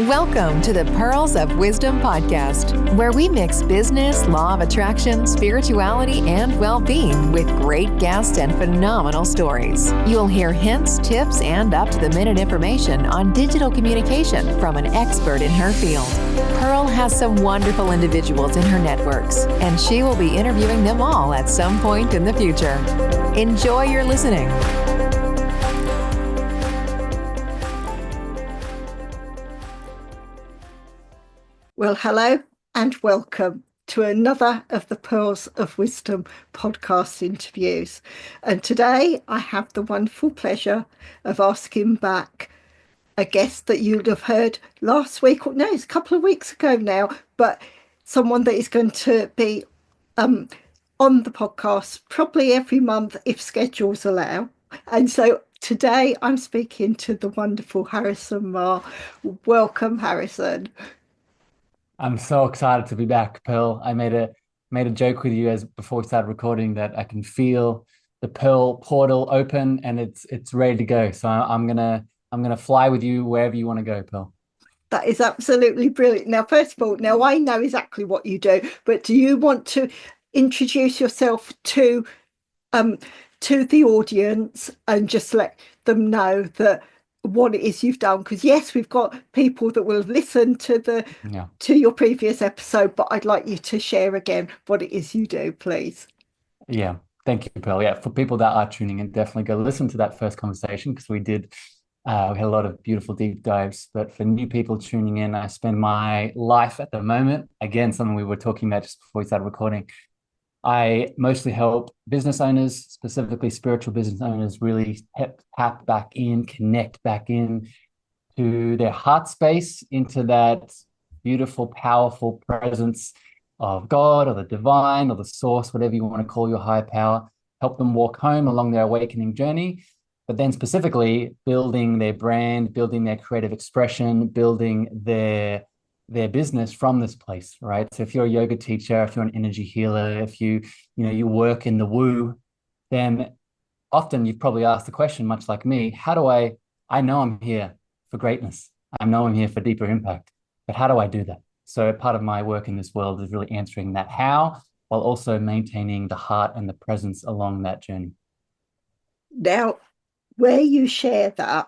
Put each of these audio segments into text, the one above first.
Welcome to the Pearls of Wisdom podcast, where we mix business, law of attraction, spirituality, and well-being with great guests and phenomenal stories. You'll hear hints, tips, and up-to-the-minute information on digital communication from an expert in her field. Pearl has some wonderful individuals in her networks, and she will be interviewing them all at some point in the future. Enjoy your listening. Well, hello and welcome to another of the Pearls of Wisdom podcast interviews. And today I have the wonderful pleasure of asking back a guest that you'd have heard last week, or no, it's a couple of weeks ago now, but someone that is going to be on the podcast probably every month if schedules allow. And so today I'm speaking to the wonderful Harrison Meagher. Welcome, Harrison. I'm so excited to be back, Pearl. I made a joke with you as before we started recording that I can feel the Pearl portal open and it's ready to go. So I'm gonna fly with you wherever you want to go, Pearl. That is absolutely brilliant. Now, first of all, now I know exactly what you do, but do you want to introduce yourself to the audience and just let them know that what it is you've done? Because yes, we've got people that will listen to your previous episode, but I'd like you to share again what it is you do, please. Yeah, thank you, Pearl. Yeah, for people that are tuning in, definitely go listen to that first conversation because we had a lot of beautiful deep dives. But for new people tuning in, I spend my life at the moment, again, something we were talking about just before we started recording. I mostly help business owners, specifically spiritual business owners, really tap back in, connect back in to their heart space, into that beautiful, powerful presence of God or the divine or the source, whatever you want to call your higher power, help them walk home along their awakening journey, but then specifically building their brand, building their creative expression, building their business from this place, right? So if you're a yoga teacher, if you're an energy healer, if you work in the woo, then often you've probably asked the question, much like me, how do I know I'm here for greatness. I know I'm here for deeper impact, but how do I do that? So part of my work in this world is really answering that how, while also maintaining the heart and the presence along that journey. Now, where you share that,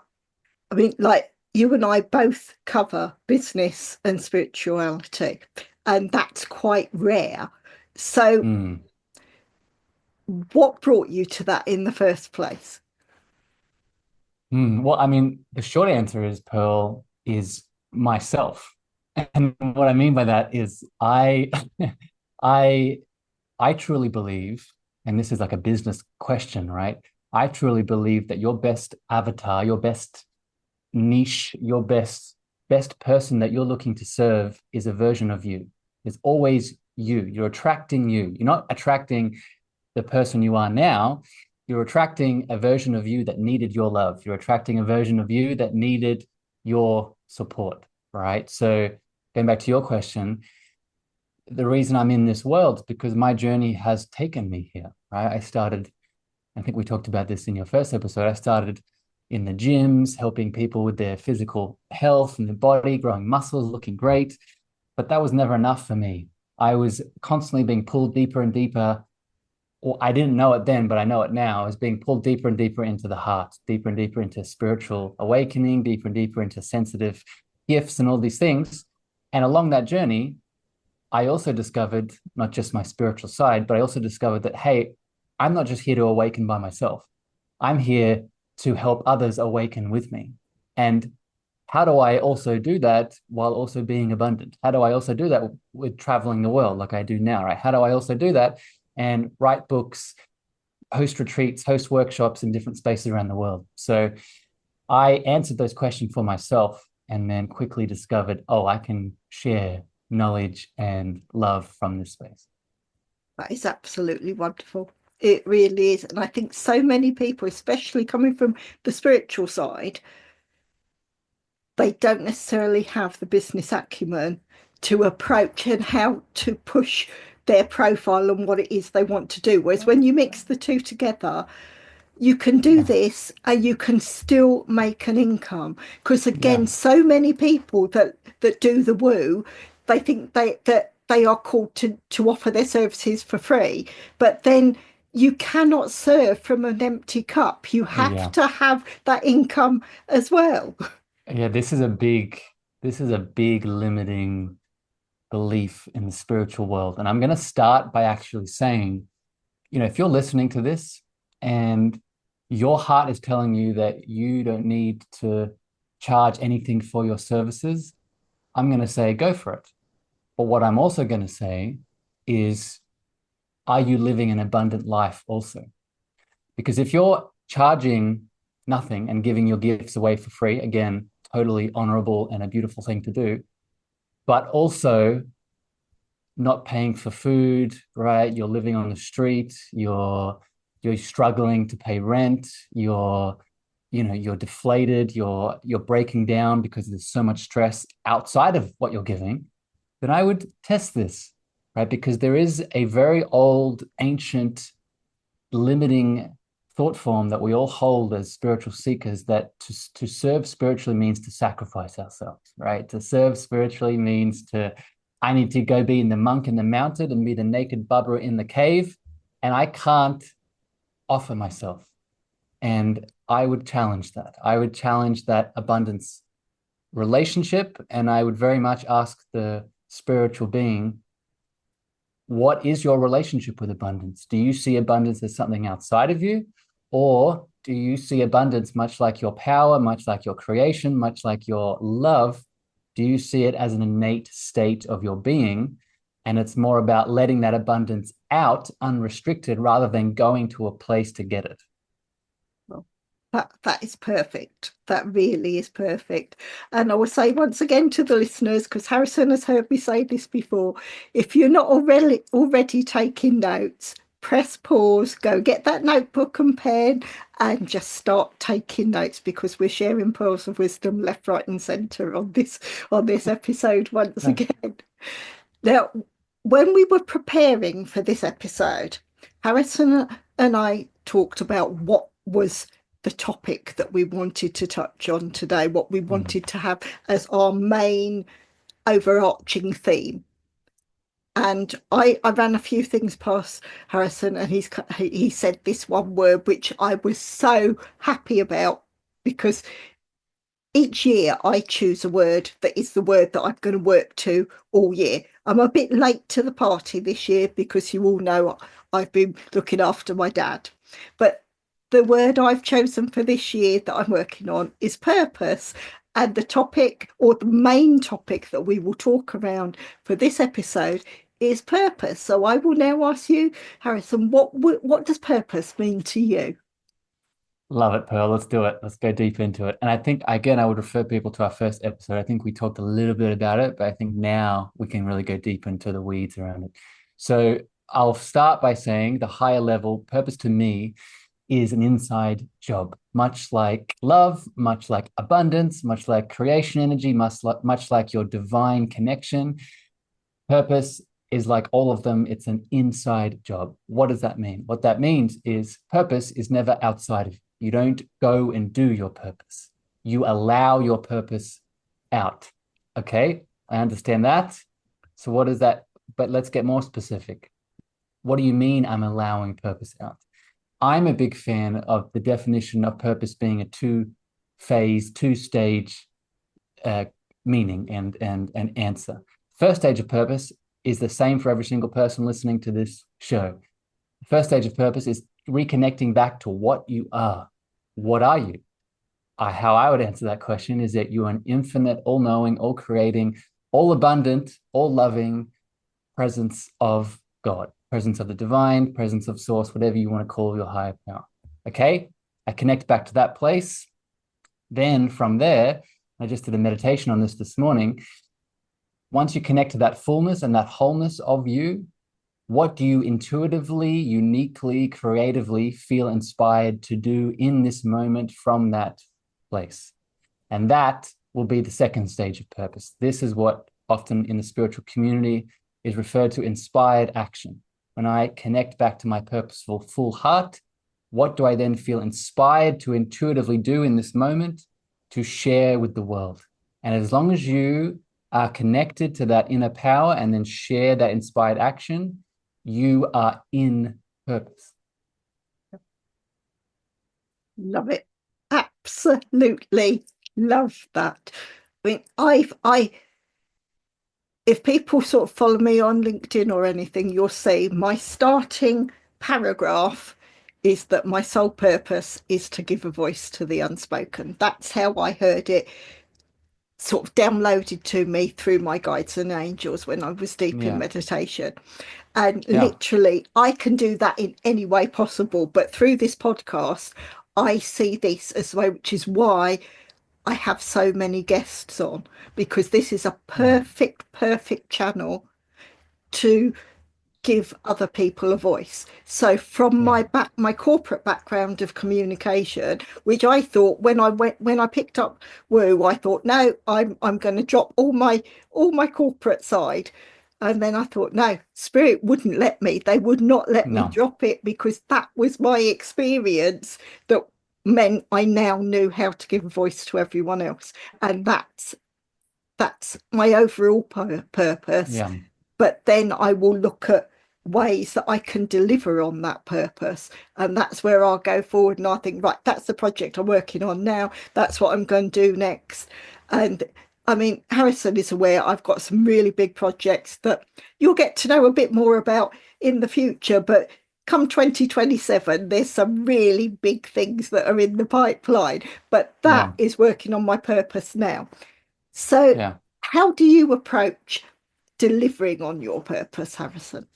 I mean, like, you and I both cover business and spirituality, and that's quite rare. So what brought you to that in the first place? Well, I mean, the short answer is, Pearl, is myself. And what I mean by that is I I I truly believe, and this is like a business question, right? I truly believe that your best avatar, your best niche, your best person that you're looking to serve is a version of you. It's always you. You're attracting you. You're not attracting the person you are now. You're attracting a version of you that needed your love. You're attracting a version of you that needed your support, right? So going back to your question, the reason I'm in this world is because my journey has taken me here, right? I think we talked about this in your first episode. I started in the gyms, helping people with their physical health and their body, growing muscles, looking great. But that was never enough for me. I was constantly being pulled deeper and deeper. Or I didn't know it then, but I know it now. I was being pulled deeper and deeper into the heart, deeper and deeper into spiritual awakening, deeper and deeper into sensitive gifts and all these things. And along that journey, I also discovered not just my spiritual side, but I also discovered that, hey, I'm not just here to awaken by myself. I'm here to help others awaken with me. And how do I also do that while also being abundant? How do I also do that with traveling the world like I do now, right? How do I also do that and write books, host retreats, host workshops in different spaces around the world? So I answered those questions for myself and then quickly discovered, I can share knowledge and love from this space. That is absolutely wonderful. It really is. And I think so many people, especially coming from the spiritual side, they don't necessarily have the business acumen to approach and how to push their profile and what it is they want to do. Whereas when you mix the two together, you can do Yeah. this and you can still make an income. Because again, Yeah. so many people that do the woo, they think that they are called to offer their services for free, but then you cannot serve from an empty cup. You have Yeah. to have that income as well. Yeah. This is a big limiting belief in the spiritual world. And I'm going to start by actually saying, if you're listening to this and your heart is telling you that you don't need to charge anything for your services, I'm going to say, go for it. But what I'm also going to say is, are you living an abundant life also? Because if you're charging nothing and giving your gifts away for free, again, totally honorable and a beautiful thing to do, but also not paying for food, right? You're living on the street, you're struggling to pay rent, you're deflated, you're breaking down because there's so much stress outside of what you're giving, then I would test this, right? Because there is a very old, ancient, limiting thought form that we all hold as spiritual seekers, that to serve spiritually means to sacrifice ourselves, right? To serve spiritually means I need to go be in the monk in the mountain and be the naked bubba in the cave, and I can't offer myself. And I would challenge that. I would challenge that abundance relationship, and I would very much ask the spiritual being, what is your relationship with abundance? Do you see abundance as something outside of you? Or do you see abundance much like your power, much like your creation, much like your love? Do you see it as an innate state of your being? And it's more about letting that abundance out unrestricted rather than going to a place to get it. That is perfect. That really is perfect. And I will say once again to the listeners, because Harrison has heard me say this before, if you're not already taking notes, press pause, go get that notebook and pen, and just start taking notes, because we're sharing pearls of wisdom left, right, and centre on this episode once again. Now, when we were preparing for this episode, Harrison and I talked about what was the topic that we wanted to touch on today, what we wanted to have as our main overarching theme. And I ran a few things past Harrison, and he said this one word, which I was so happy about, because each year I choose a word that is the word that I'm going to work to all year. I'm a bit late to the party this year because you all know I've been looking after my dad. But the word I've chosen for this year that I'm working on is purpose. And the topic, or the main topic, that we will talk around for this episode is purpose. So I will now ask you, Harrison, what does purpose mean to you? Love it, Pearl. Let's do it. Let's go deep into it. And I think, again, I would refer people to our first episode. I think we talked a little bit about it, but I think now we can really go deep into the weeds around it. So I'll start by saying the higher level purpose to me is an inside job, much like love, much like abundance, much like creation energy, much like your divine connection. Purpose is like all of them. It's an inside job. What does that mean? What that means is purpose is never outside of you. You don't go and do your purpose. You allow your purpose out. Okay, I understand that. So what is that? But let's get more specific. What do you mean I'm allowing purpose out? I'm a big fan of the definition of purpose being a two-phase, two-stage meaning and answer. First stage of purpose is the same for every single person listening to this show. The first stage of purpose is reconnecting back to what you are. What are you? How I would answer that question is that you are an infinite, all-knowing, all-creating, all-abundant, all-loving presence of God, presence of the divine, presence of source, whatever you want to call your higher power. Okay? I connect back to that place. Then from there, I just did a meditation on this morning. Once you connect to that fullness and that wholeness of you, what do you intuitively, uniquely, creatively feel inspired to do in this moment from that place? And that will be the second stage of purpose. This is what often in the spiritual community is referred to inspired action. When I connect back to my purposeful full heart, what do I then feel inspired to intuitively do in this moment to share with the world? And as long as you are connected to that inner power and then share that inspired action, you are in purpose. Love it. Absolutely love that. I mean, if people sort of follow me on LinkedIn or anything, you'll see my starting paragraph is that my sole purpose is to give a voice to the unspoken. That's how I heard it sort of downloaded to me through my guides and angels when I was deep in meditation. And literally, I can do that in any way possible. But through this podcast, I see this as well, which is why I have so many guests on, because this is a perfect channel to give other people a voice. So from my corporate background of communication, which I thought when I picked up Woo, I thought, no, I'm going to drop all my corporate side. And then I thought, no, Spirit wouldn't let me. They would not let me drop it, because that was my experience that meant I now knew how to give a voice to everyone else. And that's my overall purpose. Yeah. But then I will look at ways that I can deliver on that purpose. And that's where I'll go forward. And I think, right, that's the project I'm working on now. That's what I'm going to do next. And I mean, Harrison is aware I've got some really big projects that you'll get to know a bit more about in the future. But come 2027, there's some really big things that are in the pipeline. But that is working on my purpose now. So how do you approach delivering on your purpose, Harrison?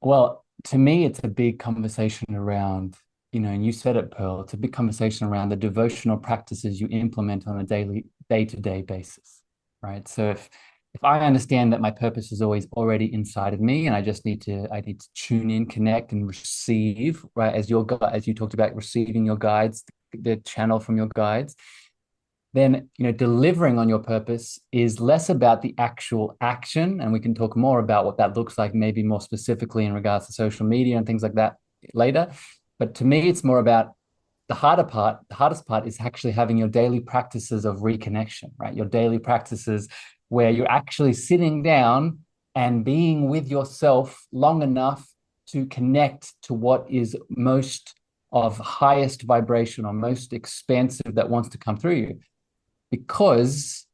Well, to me, it's a big conversation around, and you said it, Pearl, it's a big conversation around the devotional practices you implement on a daily, day-to-day basis, right? So if I understand that my purpose is always already inside of me, and I need to tune in, connect, and receive, right? As you talked about, receiving your guides, the channel from your guides, then delivering on your purpose is less about the actual action, and we can talk more about what that looks like, maybe more specifically in regards to social media and things like that later. But to me, it's more about the hardest part is actually having your daily practices of reconnection, right? Your daily practices where you're actually sitting down and being with yourself long enough to connect to what is most of highest vibration or most expansive that wants to come through you. Because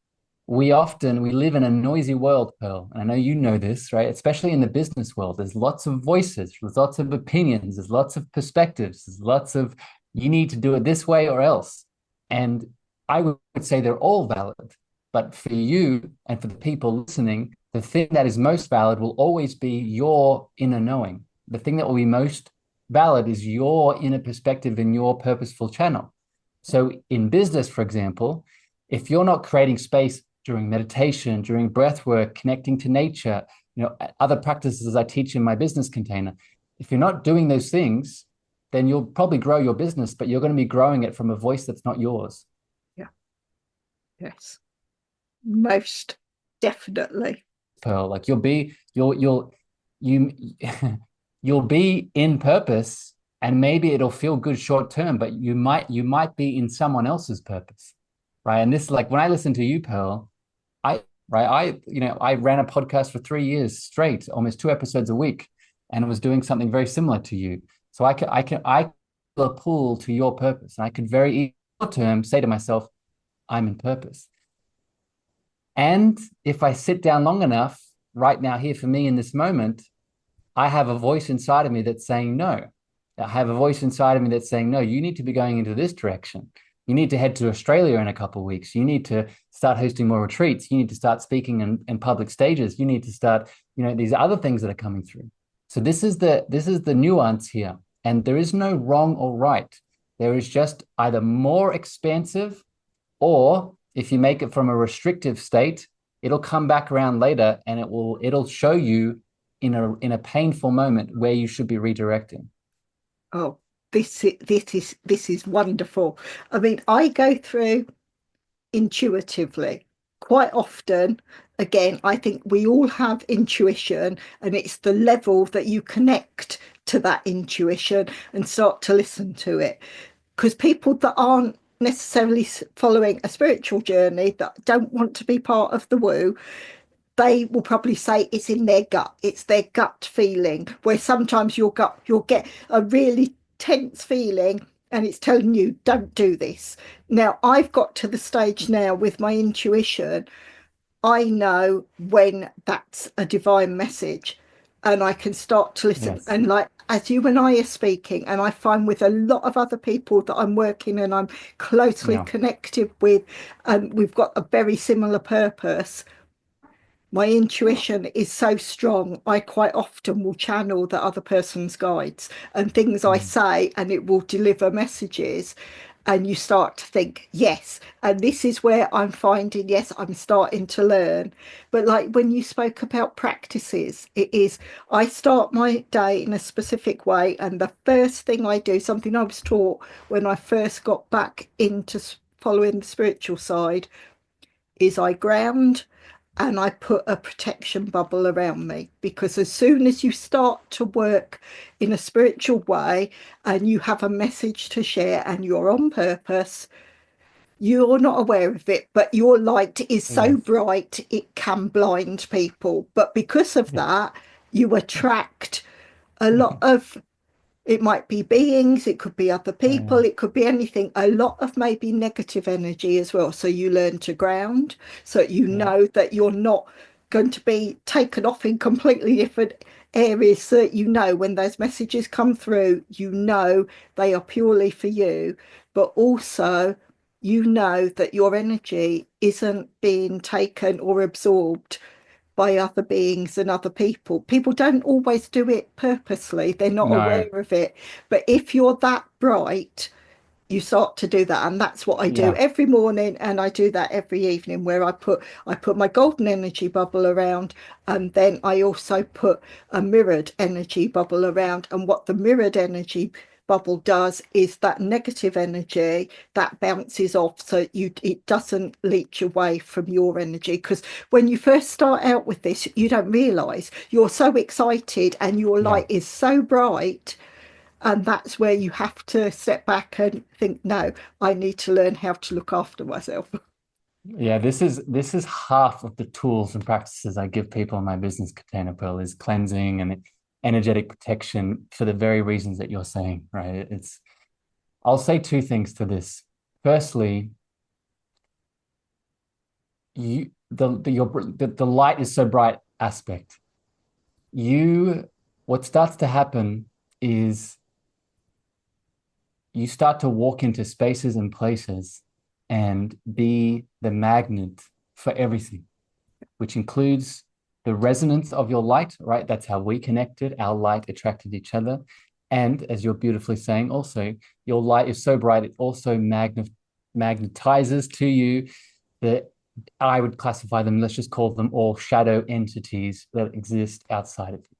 we live in a noisy world, Pearl, and I know you know this, right? Especially in the business world, there's lots of voices, there's lots of opinions, there's lots of perspectives, there's lots of, you need to do it this way or else. And I would say they're all valid. But for you and for the people listening, the thing that is most valid will always be your inner knowing. The thing that will be most valid is your inner perspective and your purposeful channel. So in business, for example, if you're not creating space during meditation, during breath work, connecting to nature, other practices I teach in my business container, if you're not doing those things, then you'll probably grow your business, but you're going to be growing it from a voice that's not yours. Yeah. Yes. Most definitely. Pearl, like you'll be in purpose, and maybe it'll feel good short term, but you might be in someone else's purpose. Right. And this, like when I listen to you, Pearl, I ran a podcast for 3 years straight, almost 2 episodes a week, and was doing something very similar to you. So I feel a pull to your purpose, and I could very short term say to myself, I'm in purpose. And if I sit down long enough, right now here for me in this moment, I have a voice inside of me that's saying no. I have a voice inside of me that's saying, no, you need to be going into this direction. You need to head to Australia in a couple of weeks. You need to start hosting more retreats. You need to start speaking in public stages. You need to start, these other things that are coming through. So this is the nuance here. And there is no wrong or right. There is just either more expansive, or if you make it from a restrictive state, it'll come back around later and it'll show you in a painful moment where you should be redirecting. Oh, this is wonderful. I mean, I go through intuitively quite often. Again, I think we all have intuition, and it's the level that you connect to that intuition and start to listen to it. Because people that aren't necessarily following a spiritual journey, that don't want to be part of the woo, they will probably say it's in their gut. It's their gut feeling, where sometimes your gut, you'll get a really tense feeling and it's telling you, don't do this. Now, I've got to the stage now with my intuition. I know when that's a divine message and I can start to listen. Yes. And like as you and I are speaking, and I find with a lot of other people that I'm working and I'm closely Yeah. connected with, and we've got a very similar purpose. My intuition is so strong, I quite often will channel the other person's guides and things I Mm. say, and it will deliver messages. And you start to think, yes. And this is where I'm finding, yes, I'm starting to learn. But like when you spoke about practices, it is, I start my day in a specific way. And the first thing I do, something I was taught when I first got back into following the spiritual side, is I ground and I put a protection bubble around me, because as soon as you start to work in a spiritual way and you have a message to share and you're on purpose, you're not aware of it, but your light is so Yes. bright it can blind people. But because of Yeah. that, you attract a lot of, it might be beings, it could be other people, Yeah. it could be anything, a lot of maybe negative energy as well. So you learn to ground, so you Yeah. know that you're not going to be taken off in completely different areas. So you know when those messages come through, you know they are purely for you, but also you know that your energy isn't being taken or absorbed by other beings and other people. People don't always do it purposely, they're not No. aware of it. But if you're that bright, you start to do that. And that's what I do Yeah. every morning, and I do that every evening, where I put my golden energy bubble around, and then I also put a mirrored energy bubble around. And what the mirrored energy bubble does is that negative energy that bounces off, so it doesn't leach away from your energy. Because when you first start out with this, you don't realize you're so excited and your Yeah. light is so bright, and that's where you have to step back and think, no, I need to learn how to look after myself. Yeah, this is half of the tools and practices I give people in my business container, Pearl, is cleansing and energetic protection for the very reasons that you're saying, right? I'll say two things to this. Firstly, the light is so bright aspect. What starts to happen is you start to walk into spaces and places and be the magnet for everything, which includes the resonance of your light, right? That's how we connected. Our light attracted each other. And as you're beautifully saying, also, your light is so bright, it also magnetizes to you the, I would classify them, let's just call them all shadow entities that exist outside of you.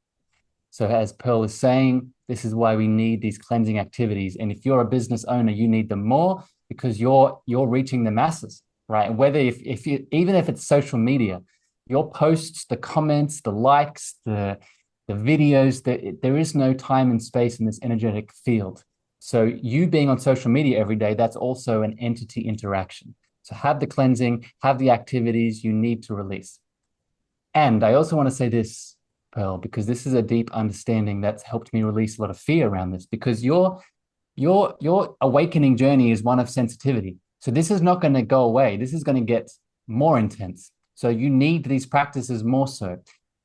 So as Pearl is saying, this is why we need these cleansing activities. And if you're a business owner, you need them more because you're reaching the masses, right? And whether if you, even if it's social media, your posts, the comments, the likes, the videos, there is no time and space in this energetic field. So you being on social media every day, that's also an entity interaction. So have the cleansing, have the activities you need to release. And I also want to say this, Pearl, because this is a deep understanding that's helped me release a lot of fear around this, because your awakening journey is one of sensitivity. So this is not going to go away. This is going to get more intense. So you need these practices more so.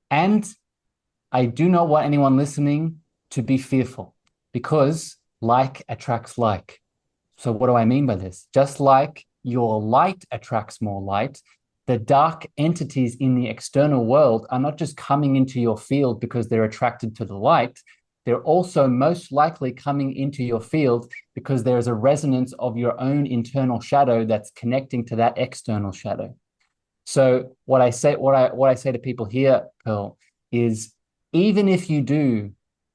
And I do not want anyone listening to be fearful, because like attracts like. So what do I mean by this? Just like your light attracts more light, the dark entities in the external world are not just coming into your field because they're attracted to the light. They're also most likely coming into your field because there is a resonance of your own internal shadow that's connecting to that external shadow. So what I say to people here, Pearl, is even if you do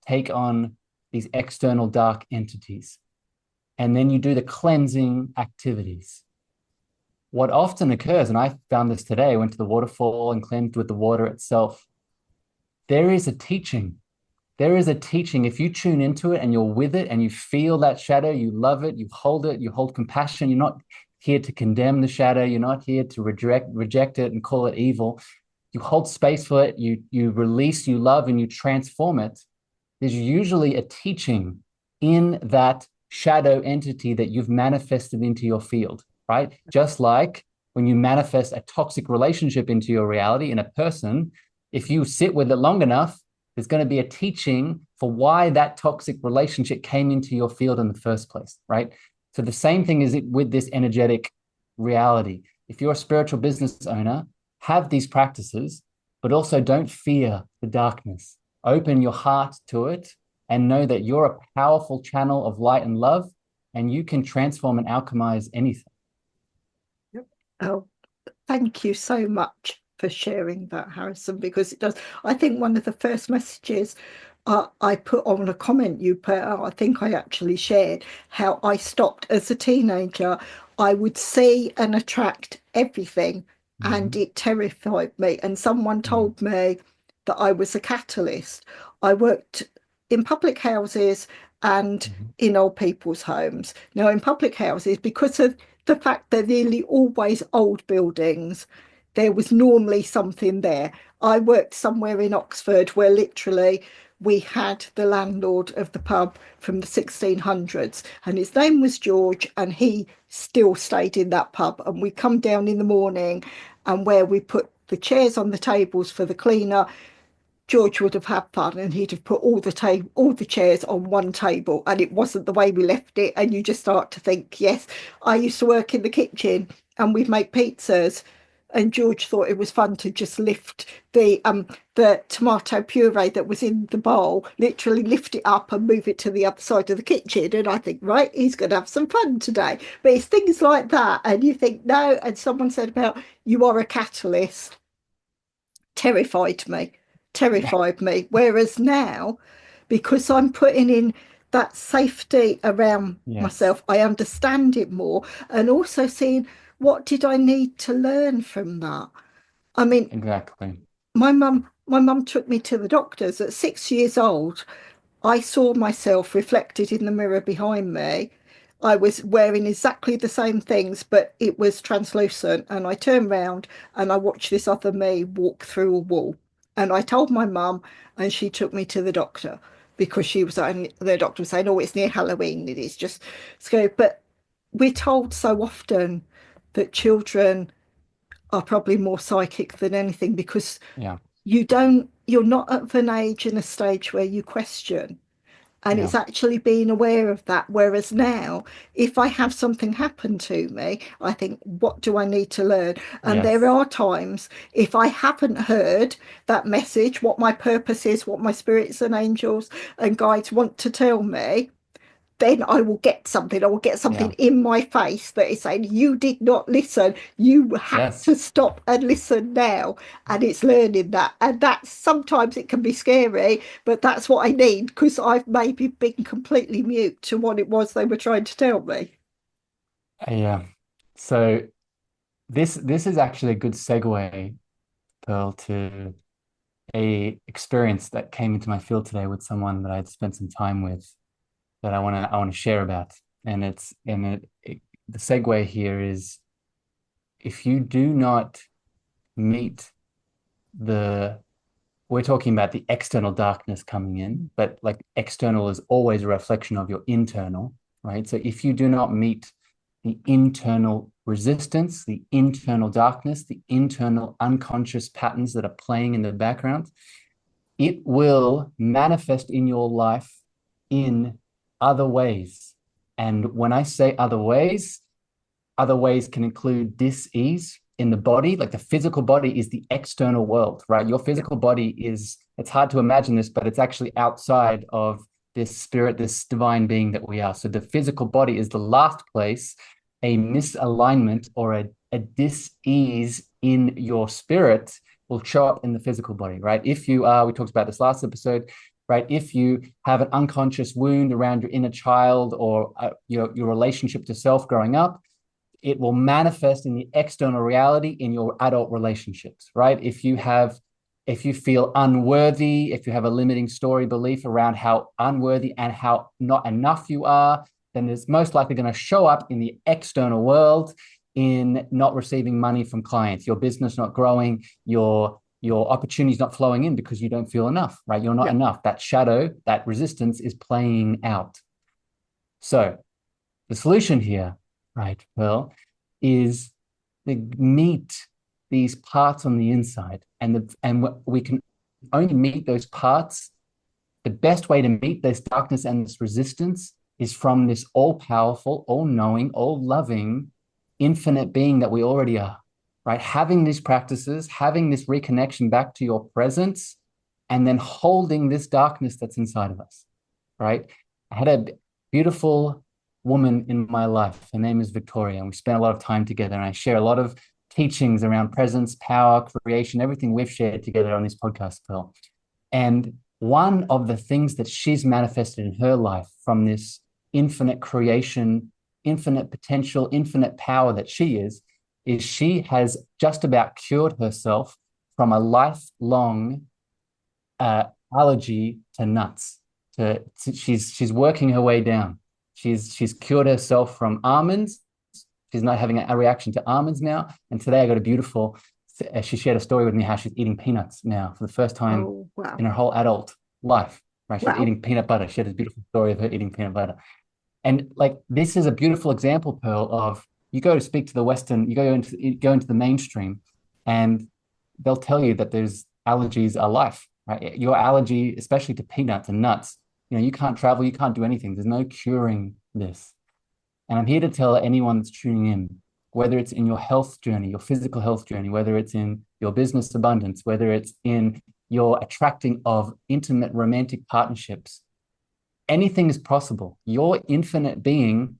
take on these external dark entities, and then you do the cleansing activities, what often occurs, and I found this today, I went to the waterfall and cleansed with the water itself, there is a teaching there is a teaching. If you tune into it and you're with it and you feel that shadow, you love it, you hold compassion. You're not here to condemn the shadow. You're not here to reject it and call it evil. You hold space for it, you release, you love, and you transform it. There's usually a teaching in that shadow entity that you've manifested into your field, right? Just like when you manifest a toxic relationship into your reality in a person, if you sit with it long enough, there's going to be a teaching for why that toxic relationship came into your field in the first place, right? So the same thing is with this energetic reality. If you're a spiritual business owner, have these practices, but also don't fear the darkness. Open your heart to it and know that you're a powerful channel of light and love, and you can transform and alchemize anything. Oh, thank you so much for sharing that, Harrison, because it does. I think one of the first messages I put on a comment you put out, I think I actually shared how I stopped as a teenager. I would see and attract everything, and it terrified me. And someone told me that I was a catalyst. I worked in public houses and in old people's homes. Now, in public houses, because of the fact they're nearly always old buildings, there was normally something there. I worked somewhere in Oxford where literally we had the landlord of the pub from the 1600s, and his name was George, and he still stayed in that pub. And we come down in the morning, and where we put the chairs on the tables for the cleaner, George would have had fun, and he'd have put all the chairs on one table, and it wasn't the way we left it. And you just start to think, yes, I used to work in the kitchen and we'd make pizzas, and George thought it was fun to just lift the tomato puree that was in the bowl, literally lift it up and move it to the other side of the kitchen. And I think, right, he's going to have some fun today. But it's things like that, and you think, no. And someone said about you are a catalyst, terrified me. Whereas now, because I'm putting in that safety around myself, I understand it more, and also seeing what did I need to learn from that. I mean, Exactly. My mum took me to the doctors at 6 years old. I saw myself reflected in the mirror behind me. I was wearing exactly the same things, but it was translucent. And I turned round and I watched this other me walk through a wall. And I told my mum, and she took me to the doctor because the doctor was saying, oh, it's near Halloween. It is just scary. But we're told so often that children are probably more psychic than anything because Yeah. you're not at an age and a stage where you question. And Yeah. it's actually being aware of that. Whereas now, if I have something happen to me, I think, what do I need to learn? And there Yes. are times, if I haven't heard that message, what my purpose is, what my spirits and angels and guides want to tell me, then I will get something. I will get something Yeah. in my face that is saying, you did not listen. You have Yes. to stop and listen now. And it's learning that. And that's sometimes it can be scary, but that's what I need because I've maybe been completely mute to what it was they were trying to tell me. Yeah. So this is actually a good segue, Pearl, to a experience that came into my field today with someone that I'd spent some time with that I want to share about. And the segue here is, if you do not meet the we're talking about the external darkness coming in, but like external is always a reflection of your internal, right? So if you do not meet the internal resistance, the internal darkness, the internal unconscious patterns that are playing in the background, it will manifest in your life in other ways. And when I say other ways can include dis-ease in the body. Like the physical body is the external world, right? Your physical body it's hard to imagine this, but it's actually outside of this spirit, this divine being that we are. So the physical body is the last place a misalignment or a dis-ease in your spirit will show up in the physical body, right? If you are, we talked about this last episode, right? If you have an unconscious wound around your inner child or your relationship to self growing up, it will manifest in the external reality in your adult relationships, right? If you have if you feel unworthy, if you have a limiting story belief around how unworthy and how not enough you are, then it's most likely going to show up in the external world in not receiving money from clients, your business not growing, your opportunities not flowing in because you don't feel enough, right? You're not enough. That shadow, that resistance is playing out. So the solution here, right, Pearl, is to meet these parts on the inside, and we can only meet those parts. The best way to meet this darkness and this resistance is from this all-powerful, all-knowing, all-loving, infinite being that we already are, right? Having these practices, having this reconnection back to your presence, and then holding this darkness that's inside of us, right? I had a beautiful woman in my life. Her name is Victoria, and we spent a lot of time together, and I share a lot of teachings around presence, power, creation, everything we've shared together on this podcast, Pearl. And one of the things that she's manifested in her life from this infinite creation, infinite potential, infinite power that she is she has just about cured herself from a lifelong allergy to nuts. She's working her way down. She's cured herself from almonds. She's not having a reaction to almonds now. And today I got a beautiful, she shared a story with me how she's eating peanuts now for the first time in her whole adult life, right? She's eating peanut butter. She had this beautiful story of her eating peanut butter. And like, this is a beautiful example, Pearl, of you go to speak to the Western, you go into the mainstream, and they'll tell you that there's allergies are life, right? Your allergy, especially to peanuts and nuts, you can't travel, you can't do anything. There's no curing this. And I'm here to tell anyone that's tuning in, whether it's in your health journey, your physical health journey, whether it's in your business abundance, whether it's in your attracting of intimate romantic partnerships, anything is possible. Your infinite being,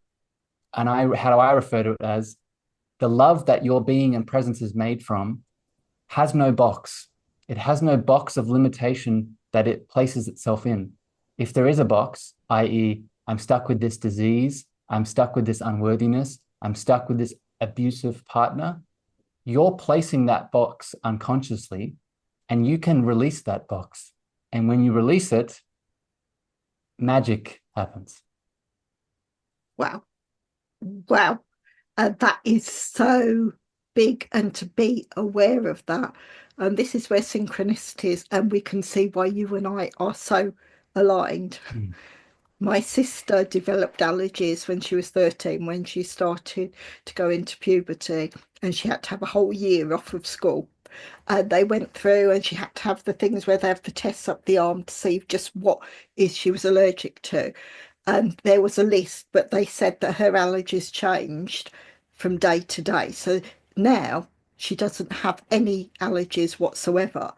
and how do I refer to it as, the love that your being and presence is made from, has no box. It has no box of limitation that it places itself in. If there is a box, i.e., I'm stuck with this disease, I'm stuck with this unworthiness, I'm stuck with this abusive partner, you're placing that box unconsciously, and you can release that box. And when you release it, magic happens. Wow. That is so big, and to be aware of that. And this is where synchronicities, and we can see why you and I are so aligned. My sister developed allergies when she was 13, when she started to go into puberty, and she had to have a whole year off of school. And they went through, and she had to have the things where they have the tests up the arm to see just what she was allergic to. And there was a list, but they said that her allergies changed from day to day. So now she doesn't have any allergies whatsoever.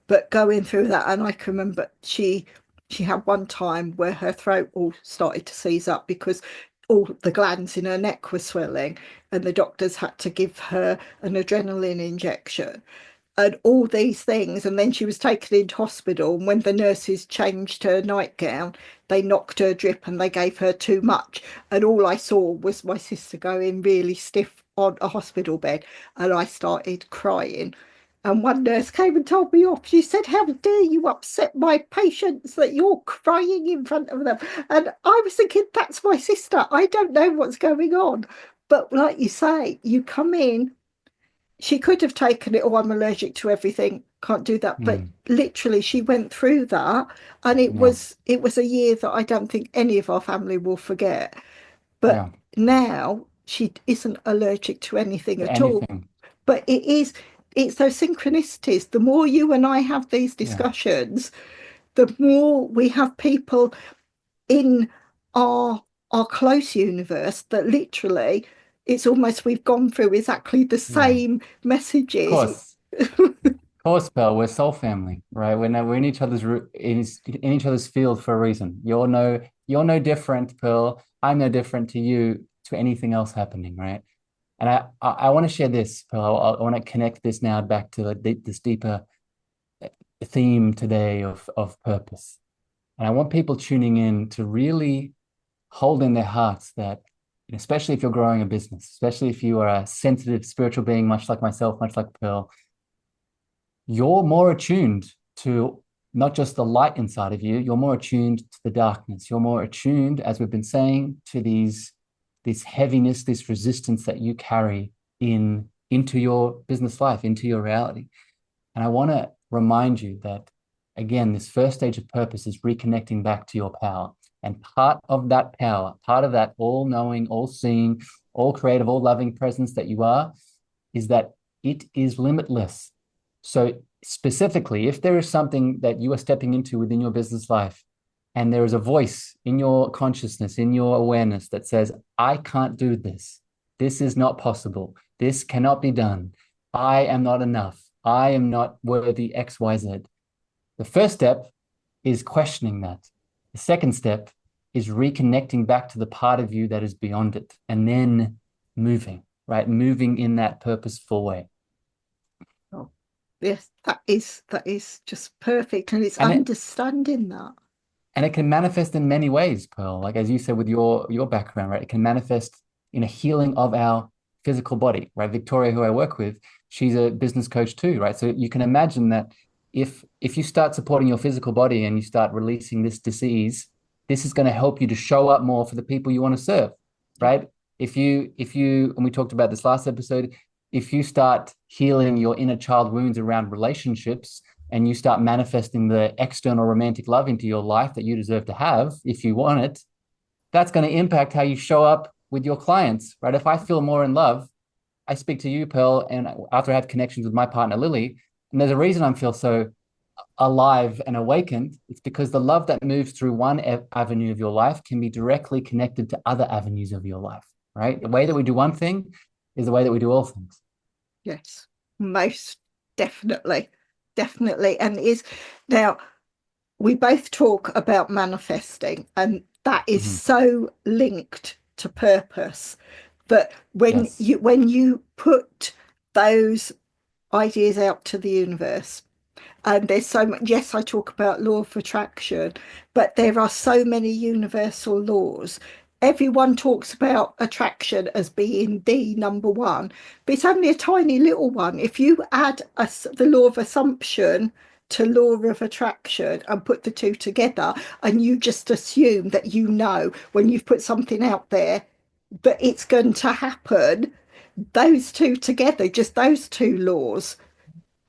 But going through that, and I can remember she had one time where her throat all started to seize up because all the glands in her neck were swelling, and the doctors had to give her an adrenaline injection and all these things. And then she was taken into hospital, and when the nurses changed her nightgown, they knocked her drip and they gave her too much. And all I saw was my sister going really stiff on a hospital bed, and I started crying. And one nurse came and told me off. She said, "How dare you upset my patients that you're crying in front of them?" And I was thinking, that's my sister. I don't know what's going on. But like you say, you come in, she could have taken it, "Oh, I'm allergic to everything, can't do that." But literally she went through that, and it was a year that I don't think any of our family will forget. But now she isn't allergic to anything at all. But it's those synchronicities. The more you and I have these discussions, the more we have people in our close universe that literally, it's almost we've gone through exactly the same messages. Of course, Belle, we're soul family, right? We're in each other's in each other's field for a reason. You're no different, Pearl. I'm no different to you, to anything else happening, right? And I want to share this, Pearl. I want to connect this now back to this deeper theme today of purpose. And I want people tuning in to really hold in their hearts that, especially if you're growing a business, especially if you are a sensitive spiritual being, much like myself, much like Pearl, you're more attuned to not just the light inside of you, you're more attuned to the darkness. You're more attuned, as we've been saying, to this heaviness, this resistance that you carry into your business life, into your reality. And I want to remind you that, again, this first stage of purpose is reconnecting back to your power. And part of that power, part of that all-knowing, all-seeing, all-creative, all-loving presence that you are, is that it is limitless. So specifically, if there is something that you are stepping into within your business life, and there is a voice in your consciousness, in your awareness that says, I can't do this. This is not possible. This cannot be done. I am not enough. I am not worthy X, Y, Z. The first step is questioning that. The second step is reconnecting back to the part of you that is beyond it, and then moving, right? Moving in that purposeful way. Oh, yes, that is just perfect. And it's And understanding that. And it can manifest in many ways, Pearl. Like as you said with your background, right? It can manifest in a healing of our physical body, right? Victoria, who I work with, she's a business coach too, right? So you can imagine that if you start supporting your physical body and you start releasing this disease, this is going to help you to show up more for the people you want to serve, right? If you, and we talked about this last episode, if you start healing your inner child wounds around relationships, and you start manifesting the external romantic love into your life that you deserve to have if you want it, that's going to impact how you show up with your clients, right? If I feel more in love, I speak to you, Pearl, and after I have connections with my partner, Lily, and there's a reason I feel so alive and awakened. It's because the love that moves through one avenue of your life can be directly connected to other avenues of your life, right? The way that we do one thing is the way that we do all things. Yes, most definitely. Definitely. And is now we both talk about manifesting, and that is so linked to purpose. But when you put those ideas out to the universe, and there's so much, yes, I talk about law of attraction, but there are so many universal laws. Everyone talks about attraction as being the number one, but it's only a tiny little one. If you add the law of assumption to law of attraction and put the two together, and you just assume that you know when you've put something out there that it's going to happen, those two together, just those two laws,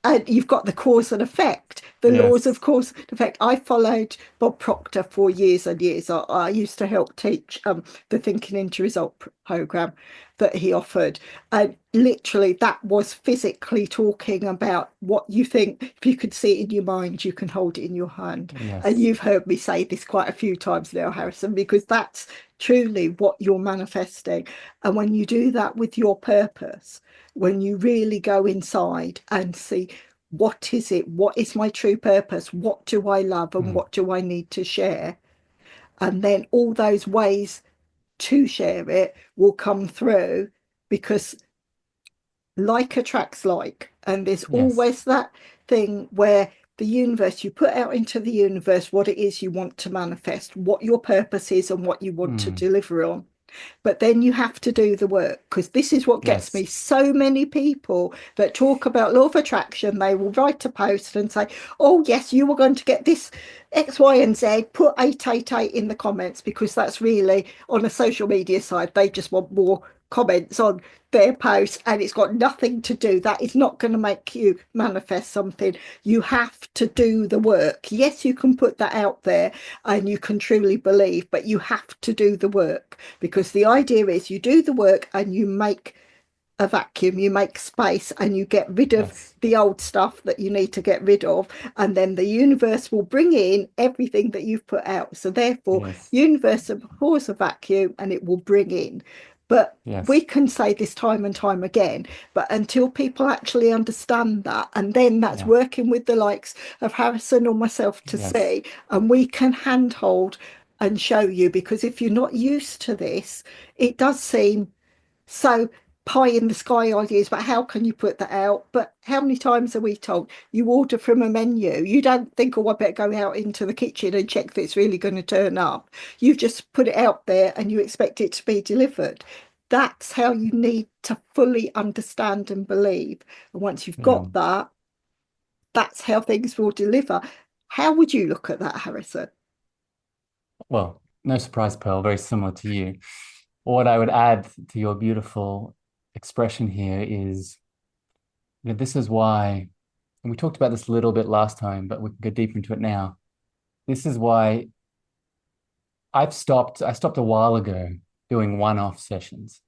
and you've got the cause and effect, the laws of cause and effect. I followed Bob Proctor for years and years. I used to help teach the Thinking into Result program that he offered, and literally that was physically talking about what you think. If you could see it in your mind, you can hold it in your hand. And you've heard me say this quite a few times now, Harrison, because that's truly what you're manifesting. And when you do that with your purpose, when you really go inside and see, what is it? What is my true purpose? What do I love and what do I need to share? And then all those ways to share it will come through, because like attracts like. And there's always that thing where the universe, you put out into the universe what it is you want to manifest, what your purpose is and what you want to deliver on. But then you have to do the work, because this is what gets me. So many people that talk about law of attraction, they will write a post and say, oh yes, you were going to get this X, Y and Z, put 888 in the comments, because that's really, on a social media side, they just want more comments on their posts, and it's got nothing to do. That is not going to make you manifest something. You have to do the work. Yes, you can put that out there and you can truly believe, but you have to do the work, because the idea is you do the work and you make a vacuum, you make space, and you get rid of the old stuff that you need to get rid of, and then the universe will bring in everything that you've put out. So therefore, universe abhors a vacuum and it will bring in. But we can say this time and time again, but until people actually understand that, and then that's working with the likes of Harrison or myself to see, and we can handhold and show you, because if you're not used to this, it does seem so pie in the sky ideas, but how can you put that out? But how many times are we told you order from a menu? You don't think, oh, I better go out into the kitchen and check that it's really going to turn up. You've just put it out there and you expect it to be delivered. That's how you need to fully understand and believe. And once you've got that, that's how things will deliver. How would you look at that, Harrison? Well, no surprise, Pearl, very similar to you. What I would add to your beautiful expression here is, this is why, and we talked about this a little bit last time, but we can go deeper into it now. This is why I stopped a while ago doing one-off sessions.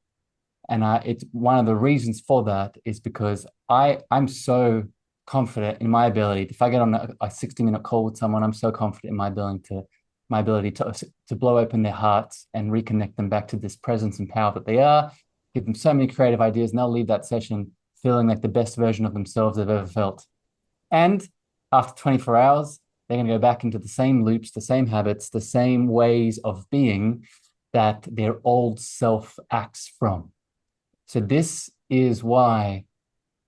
And it's one of the reasons for that is because I'm so confident in my ability. If I get on a 60-minute call with someone, I'm so confident in my ability to blow open their hearts and reconnect them back to this presence and power that they are, give them so many creative ideas, and they'll leave that session feeling like the best version of themselves they've ever felt. And after 24 hours, they're going to go back into the same loops, the same habits, the same ways of being that their old self acts from. So this is why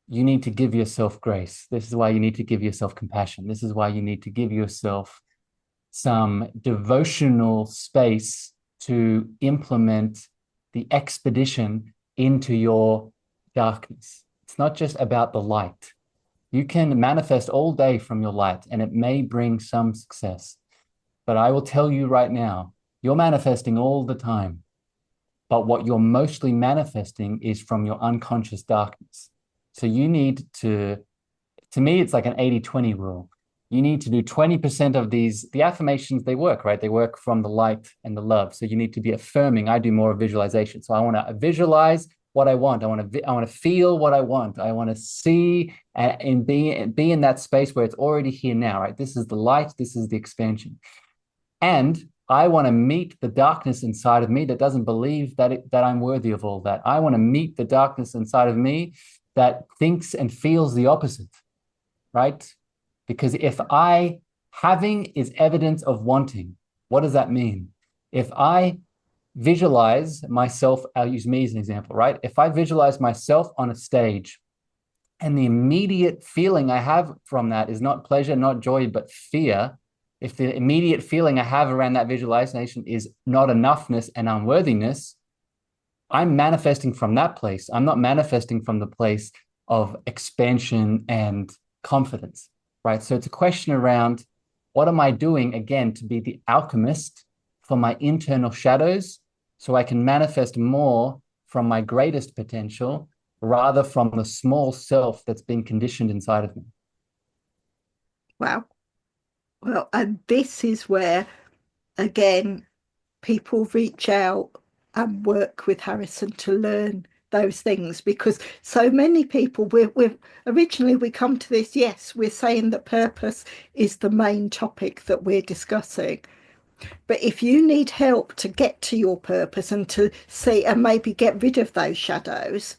you need to give yourself grace. This is why you need to give yourself compassion. This is why you need to give yourself some devotional space to implement the expedition into your darkness. It's not just about the light. You can manifest all day from your light, and it may bring some success. But I will tell you right now, you're manifesting all the time. But what you're mostly manifesting is from your unconscious darkness. So you need to me, it's like an 80-20 rule. You need to do 20% of the affirmations, they work, right? They work from the light and the love. So you need to be affirming. I do more visualization. So I want to visualize what I want. I want to feel what I want. I want to see and be in that space where it's already here now, right? This is the light. This is the expansion. And I want to meet the darkness inside of me that doesn't believe that I'm worthy of all that. I want to meet the darkness inside of me that thinks and feels the opposite, right? Because if having is evidence of wanting, what does that mean? If I visualize myself, I'll use me as an example, right? If I visualize myself on a stage and the immediate feeling I have from that is not pleasure, not joy, but fear, if the immediate feeling I have around that visualization is not enoughness and unworthiness, I'm manifesting from that place. I'm not manifesting from the place of expansion and confidence, right? So it's a question around, what am I doing, again, to be the alchemist for my internal shadows so I can manifest more from my greatest potential rather from the small self that's been conditioned inside of me. Wow. Well, and this is where, again, people reach out and work with Harrison to learn those things, because so many people, we're originally we come to this, yes, we're saying that purpose is the main topic that we're discussing. But if you need help to get to your purpose and to see and maybe get rid of those shadows,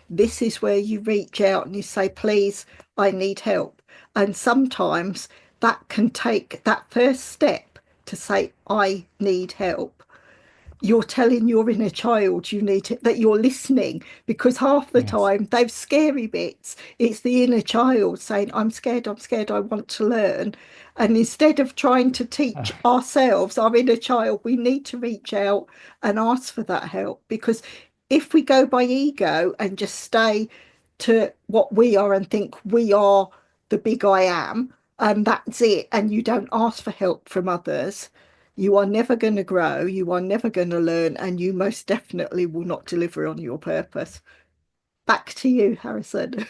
this is where you reach out and you say, please, I need help. And sometimes that can take that first step to say, I need help. You're telling your inner child you need to, that you're listening, because half the time those scary bits, it's the inner child saying, I'm scared, I want to learn. And instead of trying to teach ourselves, our inner child, we need to reach out and ask for that help. Because if we go by ego and just stay to what we are and think we are the big I am, and that's it, and you don't ask for help from others, you are never going to grow, you are never going to learn, and you most definitely will not deliver on your purpose. Back to you, Harrison.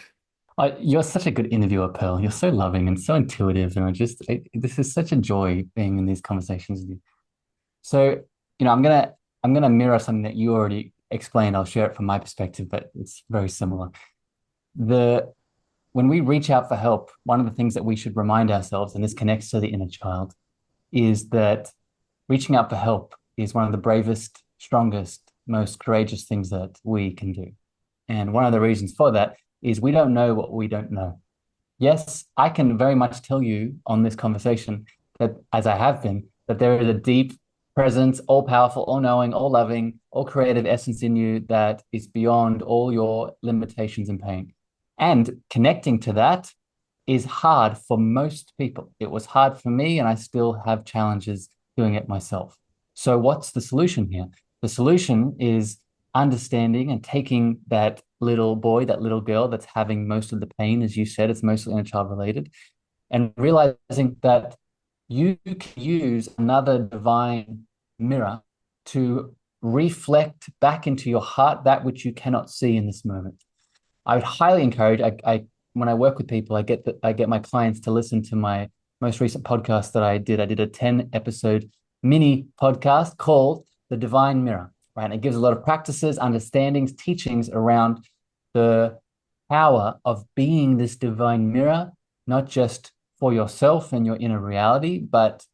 You're such a good interviewer, Pearl. You're so loving and so intuitive. And this is such a joy being in these conversations with you. So, I'm gonna mirror something that you already explained. I'll share it from my perspective, but it's very similar. When we reach out for help, one of the things that we should remind ourselves, and this connects to the inner child, is that reaching out for help is one of the bravest, strongest, most courageous things that we can do. And one of the reasons for that is we don't know what we don't know. Yes, I can very much tell you on this conversation that, as I have been, that there is a deep presence, all powerful, all knowing, all loving, all creative essence in you that is beyond all your limitations and pain. And connecting to that is hard for most people. It was hard for me, and I still have challenges doing it myself. So what's the solution here? The solution is understanding and taking that little boy, that little girl that's having most of the pain, as you said, it's mostly inner child related, and realizing that you can use another divine mirror to reflect back into your heart that which you cannot see in this moment. I would highly encourage. I when I work with people, I get my clients to listen to my most recent podcast that I did. I did a 10-episode mini podcast called The Divine Mirror, right? And it gives a lot of practices, understandings, teachings around the power of being this divine mirror, not just for yourself and your inner reality, but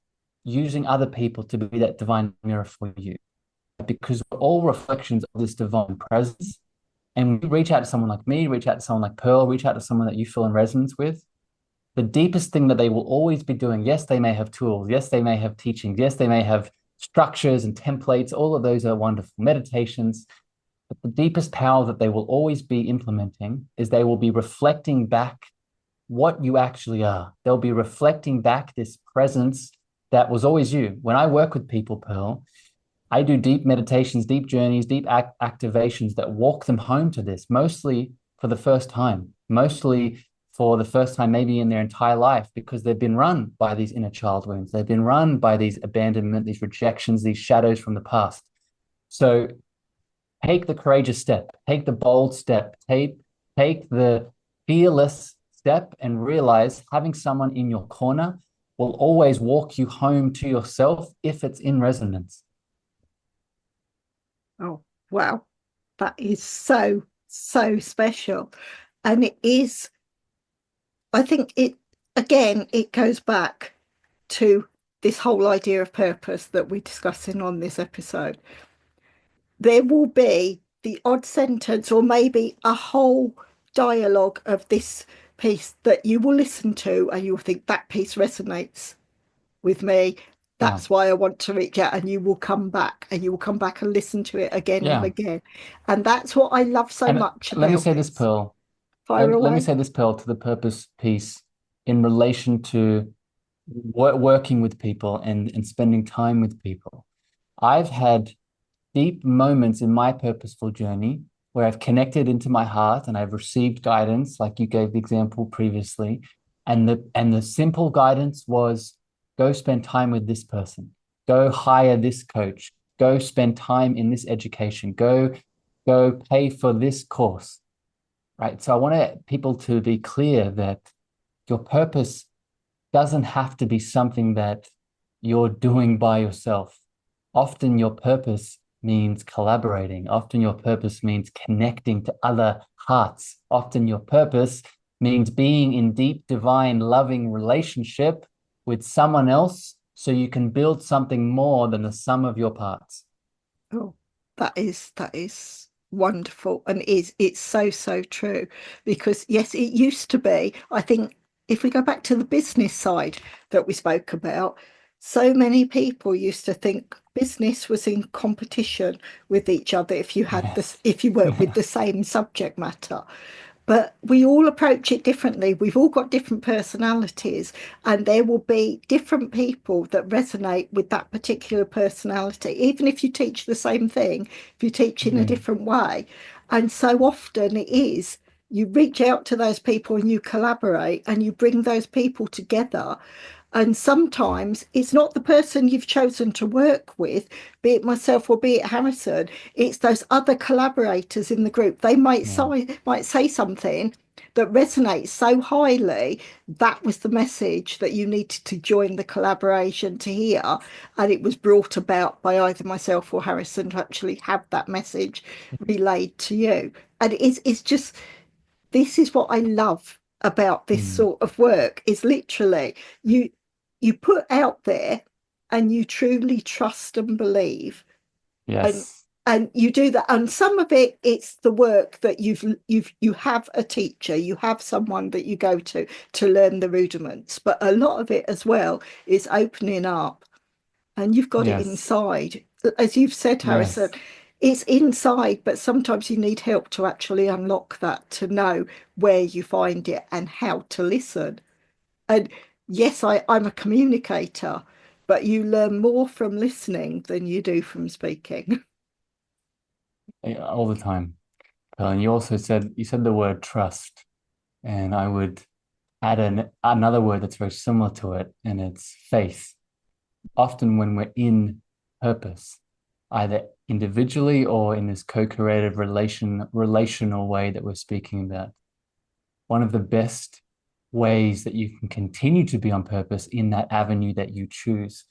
using other people to be that divine mirror for you. Because we're all reflections of this divine presence. And we reach out to someone like me, reach out to someone like Pearl, reach out to someone that you feel in resonance with. The deepest thing that they will always be doing, yes, they may have tools, yes, they may have teachings, yes, they may have structures and templates. All of those are wonderful meditations. But the deepest power that they will always be implementing is they will be reflecting back what you actually are. They'll be reflecting back this presence that was always you. When I work with people, Pearl, I do deep meditations, deep journeys, deep activations that walk them home to this, mostly for the first time, mostly for the first time, maybe in their entire life, because they've been run by these inner child wounds. They've been run by these abandonment, these rejections, these shadows from the past. So take the courageous step, take the bold step, take the fearless step, and realize having someone in your corner will always walk you home to yourself if it's in resonance. Oh, wow. That is so, so special. And it is, I think it goes back to this whole idea of purpose that we're discussing on this episode. There will be the odd sentence or maybe a whole dialogue of this piece that you will listen to and you'll think that piece resonates with me. Yeah. That's why I want to reach out, and you will come back and you will come back and listen to it again and Yeah. again. And that's what I love so And much let me about say this, this. Pearl. Fire Let me away. say this, Pearl, to the purpose piece in relation to working with people and spending time with people. I've had deep moments in my purposeful journey where I've connected into my heart and I've received guidance, like you gave the example previously. And the simple guidance was go spend time with this person, go hire this coach, go spend time in this education, go pay for this course. Right. So I want people to be clear that your purpose doesn't have to be something that you're doing by yourself. Often your purpose means collaborating. Often your purpose means connecting to other hearts. Often your purpose means being in deep, divine, loving relationship with someone else so you can build something more than the sum of your parts. Oh, that is wonderful, and it's so, so true. Because yes, it used to be, I think if we go back to the business side that we spoke about, so many people used to think business was in competition with each other if you had this, Yes. if you worked with Yeah. the same subject matter. But we all approach it differently. We've all got different personalities, and there will be different people that resonate with that particular personality, even if you teach the same thing, if you teach in a Mm. different way. And so often it is you reach out to those people and you collaborate and you bring those people together. And sometimes it's not the person you've chosen to work with, be it myself or be it Harrison. It's those other collaborators in the group. They Yeah. might say something that resonates so highly. That was the message that you needed to join the collaboration to hear. And it was brought about by either myself or Harrison to actually have that message relayed to you. And it's just, this is what I love about this Mm. sort of work is literally you you put out there and you truly trust and believe, and Yes. you do that. And some of it's the work that you have a teacher, you have someone that you go to learn the rudiments, but a lot of it as well is opening up, and you've got it Yes. inside. As you've said, Harrison, Yes. it's inside, but sometimes you need help to actually unlock that, to know where you find it and how to listen. And yes, I'm a communicator, but you learn more from listening than you do from speaking. All the time. Pearl. And you said the word trust, and I would add another word that's very similar to it, and it's faith. Often when we're in purpose, either individually or in this co-creative relational way that we're speaking about, one of the best ways that you can continue to be on purpose in that avenue that you choose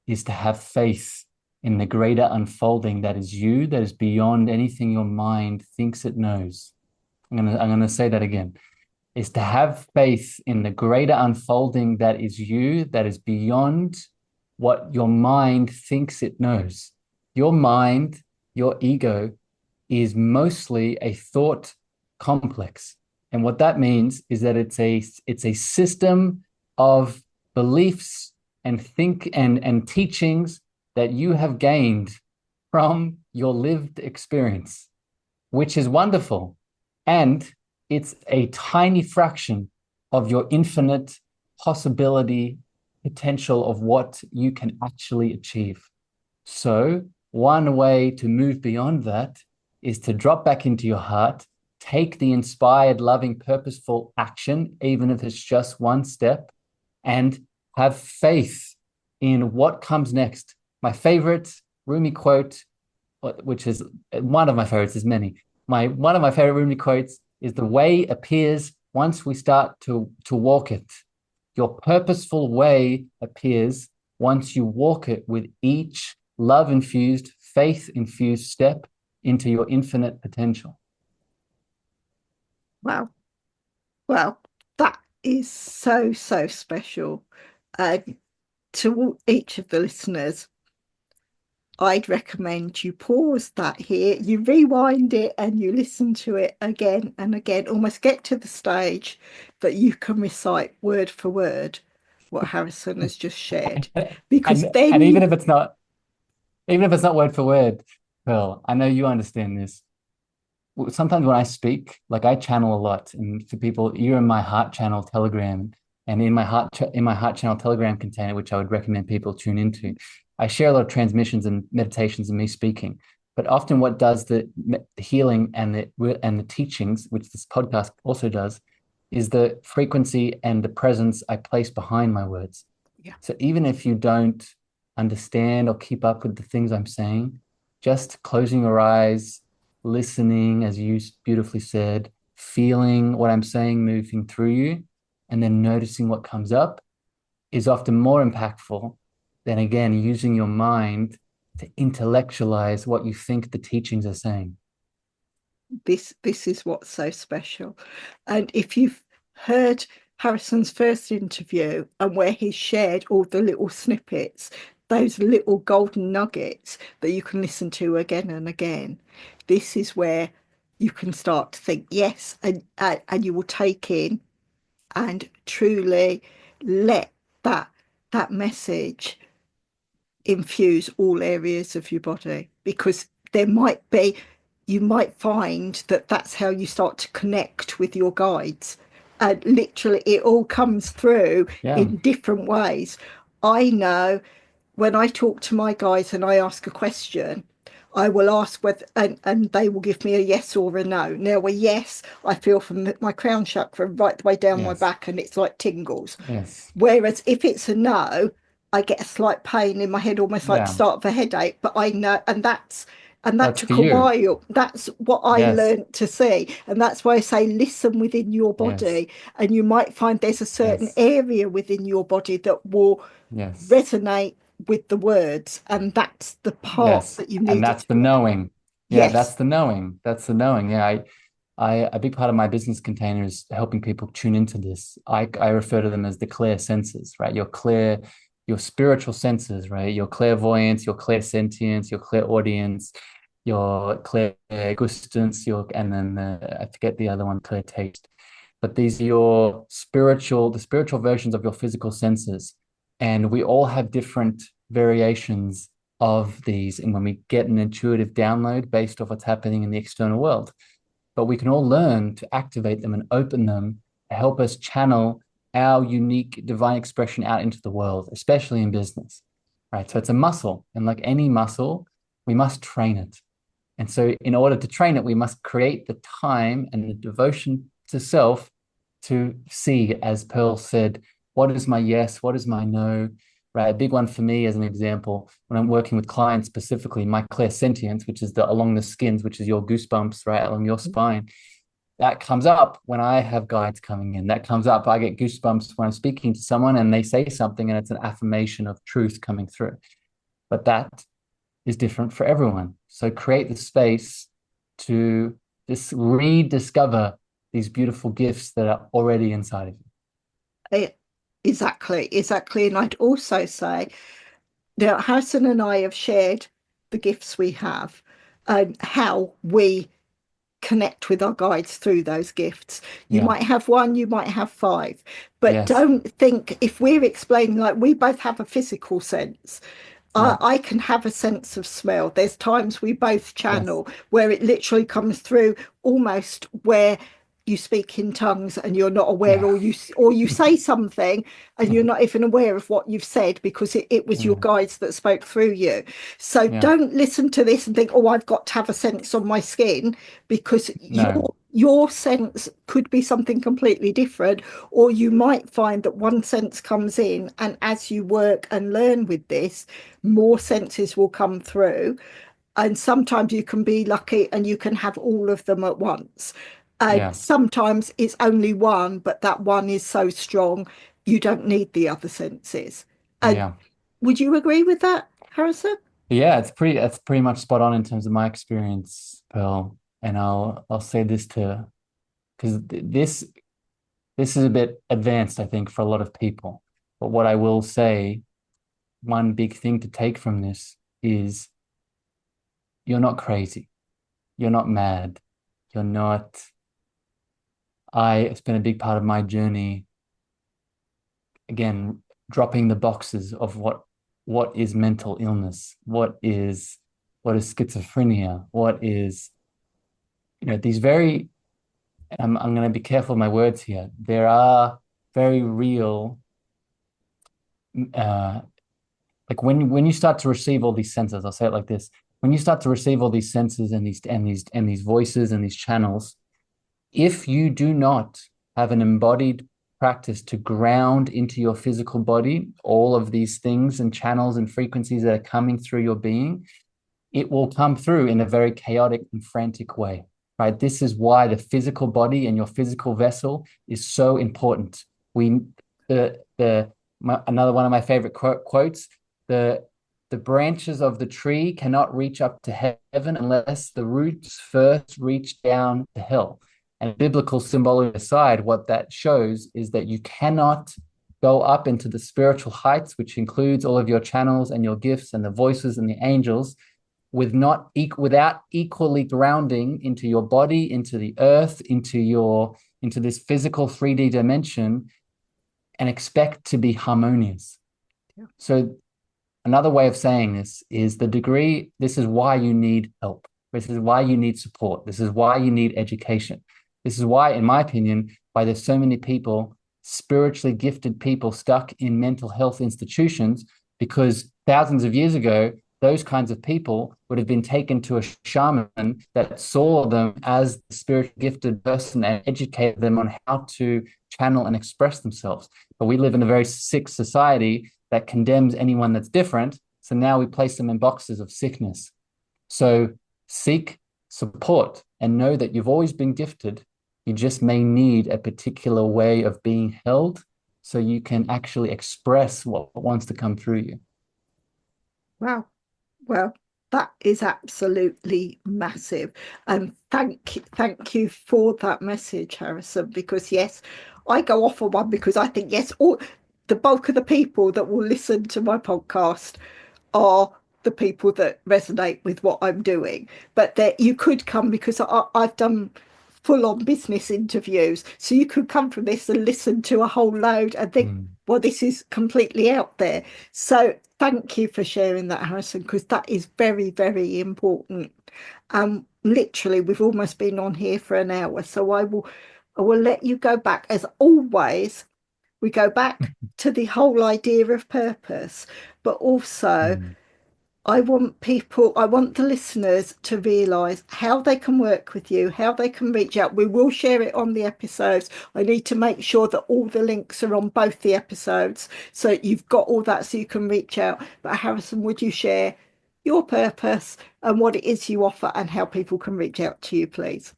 is to have faith in the greater unfolding that is you, that is beyond anything your mind thinks it knows. I'm gonna say that again. Is to have faith in the greater unfolding that is you, that is beyond what your mind thinks it knows. Your mind, your ego, is mostly a thought complex. And what that means is that it's a system of beliefs and teachings that you have gained from your lived experience, which is wonderful. And it's a tiny fraction of your infinite possibility potential of what you can actually achieve. So one way to move beyond that is to drop back into your heart, take the inspired, loving, purposeful action, even if it's just one step, and have faith in what comes next. My favorite Rumi quote, which is one of my favorites, there's many. One of my favorite Rumi quotes is the way appears once we start to walk it. Your purposeful way appears once you walk it with each love-infused, faith-infused step into your infinite potential. Wow. Well, that is so, so special. To each of the listeners, I'd recommend you pause that here, you rewind it and you listen to it again and again, almost get to the stage that you can recite word for word what Harrison has just shared. Because then even if it's not word for word, Phil, I know you understand this. Sometimes when I speak, like I channel a lot, and for people, you're in my heart channel Telegram, and in my heart channel Telegram container, which I would recommend people tune into, I share a lot of transmissions and meditations of me speaking. But often, what does the healing and the teachings, which this podcast also does, is the frequency and the presence I place behind my words. Yeah. So even if you don't understand or keep up with the things I'm saying, just closing your eyes, listening, as you beautifully said, feeling what I'm saying moving through you, and then noticing what comes up is often more impactful than, again, using your mind to intellectualize what you think the teachings are saying. This is what's so special. And if you've heard Harrison's first interview and where he shared all the little snippets, those little golden nuggets that you can listen to again and again, this is where you can start to think, yes, and you will take in and truly let that message infuse all areas of your body, because you might find that that's how you start to connect with your guides, and literally it all comes through in different ways. I know when I talk to my guides and I ask a question, I will ask whether, and they will give me a yes or a no. Now, a yes, I feel from my crown chakra right the way down my back, and it's like tingles. Yes. Whereas if it's a no, I get a slight pain in my head, almost like the start of a headache. But I know, and that took a while. That's what I learned to see, and that's why I say listen within your body, and you might find there's a certain area within your body that will resonate with the words, and that's the part that you need. And that's the knowing. Yeah, that's the knowing. That's the knowing. Yeah, a big part of my business container is helping people tune into this. I refer to them as the clear senses, right? Your spiritual senses, right? Your clairvoyance, your clairsentience, your clairaudience, your clairgustance, and then I forget the other one, clairtaste. But these are the spiritual versions of your physical senses. And we all have different variations of these. And when we get an intuitive download based off what's happening in the external world, but we can all learn to activate them and open them to help us channel our unique divine expression out into the world, especially in business, right? So it's a muscle. And like any muscle, we must train it. And so, in order to train it, we must create the time and the devotion to self to see, as Pearl said, what is my yes? What is my no? Right. A big one for me, as an example, when I'm working with clients specifically, my clairsentience, which is the along the skins, which is your goosebumps, right, along your spine, that comes up when I have guides coming in. That comes up. I get goosebumps when I'm speaking to someone and they say something and it's an affirmation of truth coming through. But that is different for everyone. So create the space to rediscover these beautiful gifts that are already inside of you. Exactly. And I'd also say, now, Harrison and I have shared the gifts we have and how we connect with our guides through those gifts. You Yeah. might have one, you might have five, but Yes. don't think if we're explaining, like we both have a physical sense. Yeah. I can have a sense of smell. There's times we both Yes. channel where it literally comes through almost where you speak in tongues and you're not aware, Yeah. or you say something and you're not even aware of what you've said because it was your Yeah. guides that spoke through you. So Yeah. don't listen to this and think, oh, I've got to have a sense on my skin, because No. your sense could be something completely different, or you might find that one sense comes in, and as you work and learn with this, more senses will come through. And sometimes you can be lucky and you can have all of them at once. And Yeah. sometimes it's only one, but that one is so strong, you don't need the other senses. And Yeah. would you agree with that, Harrison? Yeah, that's pretty much spot on in terms of my experience, Pearl. And I'll say this to because this is a bit advanced, I think, for a lot of people. But what I will say, one big thing to take from this is you're not crazy. You're not mad. You're not. It's been a big part of my journey, again, dropping the boxes of what is mental illness, what is schizophrenia, what is, these very, I'm going to be careful of my words here. There are very real, uh, like when you start to receive all these senses, I'll say it like this: when you start to receive all these senses and these voices and these channels, if you do not have an embodied practice to ground into your physical body all of these things and channels and frequencies that are coming through your being, it will come through in a very chaotic and frantic way, right? This is why the physical body and your physical vessel is so important. Another one of my favorite quotes: the branches of the tree cannot reach up to heaven unless the roots first reach down to hell. And biblical symbology aside, what that shows is that you cannot go up into the spiritual heights, which includes all of your channels and your gifts and the voices and the angels, without equally grounding into your body, into the earth, into this physical 3D dimension, and expect to be harmonious. Yeah. So another way of saying this is this is why you need help. This is why you need support. This is why you need education. This is why, in my opinion, why there's so many people, spiritually gifted people, stuck in mental health institutions, because thousands of years ago, those kinds of people would have been taken to a shaman that saw them as the spiritually gifted person and educated them on how to channel and express themselves. But we live in a very sick society that condemns anyone that's different. So now we place them in boxes of sickness. So seek support and know that you've always been gifted. You just may need a particular way of being held so you can actually express what wants to come through you. Wow. Well, that is absolutely massive. And thank you for that message, Harrison, because yes, I go off on one because I think, yes, all the bulk of the people that will listen to my podcast are the people that resonate with what I'm doing. But that you could come because I've done full on business interviews. So you could come from this and listen to a whole load and think, well, this is completely out there. So thank you for sharing that, Harrison, because that is very, very important. Literally, we've almost been on here for an hour. So I will let you go back. As always, we go back to the whole idea of purpose, but also I want the listeners to realise how they can work with you, how they can reach out. We will share it on the episodes. I need to make sure that all the links are on both the episodes, so you've got all that so you can reach out. But Harrison, would you share your purpose and what it is you offer and how people can reach out to you, please?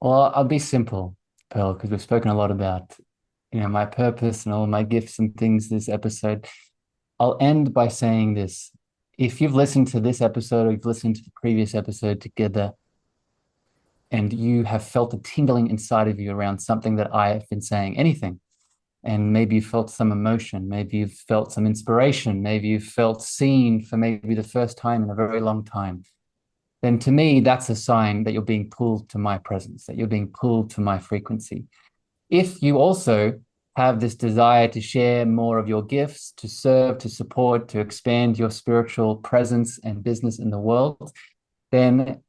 Well, I'll be simple, Pearl, because we've spoken a lot about, my purpose and all my gifts and things this episode. I'll end by saying this. If you've listened to this episode or you've listened to the previous episode together and you have felt a tingling inside of you around something that I have been saying, anything, and maybe you felt some emotion, maybe you've felt some inspiration, maybe you've felt seen for maybe the first time in a very long time, then to me, that's a sign that you're being pulled to my presence, that you're being pulled to my frequency. If you also have this desire to share more of your gifts, to serve, to support, to expand your spiritual presence and business in the world, then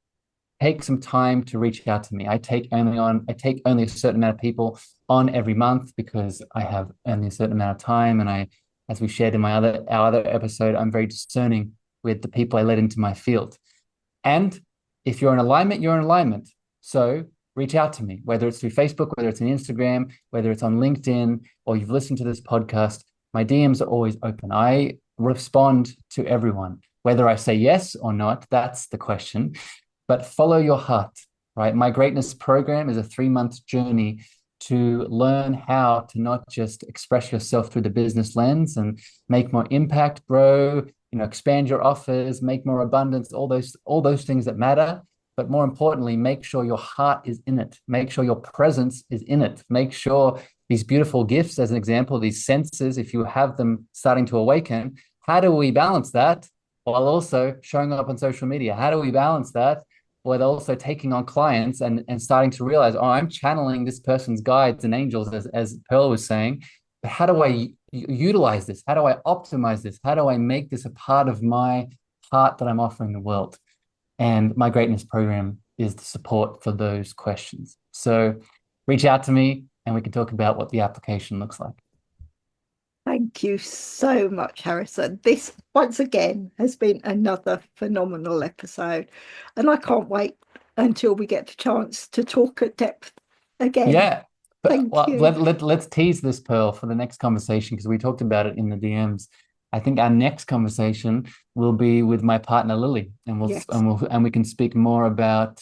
take some time to reach out to me. I take only a certain amount of people on every month because I have only a certain amount of time. And as we shared in our other episode, I'm very discerning with the people I let into my field. And if you're in alignment, you're in alignment. So reach out to me, whether it's through Facebook, whether it's on Instagram, whether it's on LinkedIn, or you've listened to this podcast. My DMs are always open. I respond to everyone. Whether I say yes or not, that's the question. But follow your heart, right? My Greatness program is a 3-month journey to learn how to not just express yourself through the business lens and make more impact, grow, expand your offers, make more abundance, all those things that matter. But more importantly, make sure your heart is in it. Make sure your presence is in it. Make sure these beautiful gifts, as an example, these senses, if you have them starting to awaken, how do we balance that while also showing up on social media? How do we balance that while also taking on clients and starting to realize, I'm channeling this person's guides and angels, as Pearl was saying, but how do I utilize this? How do I optimize this? How do I make this a part of my heart that I'm offering the world? And my Greatness program is the support for those questions. So reach out to me and we can talk about what the application looks like. Thank you so much, Harrison. This, once again, has been another phenomenal episode. And I can't wait until we get the chance to talk at depth again. Yeah. Thank you. Let's tease this, Pearl, for the next conversation, because we talked about it in the DMs. I think our next conversation will be with my partner Lily, and we can speak more about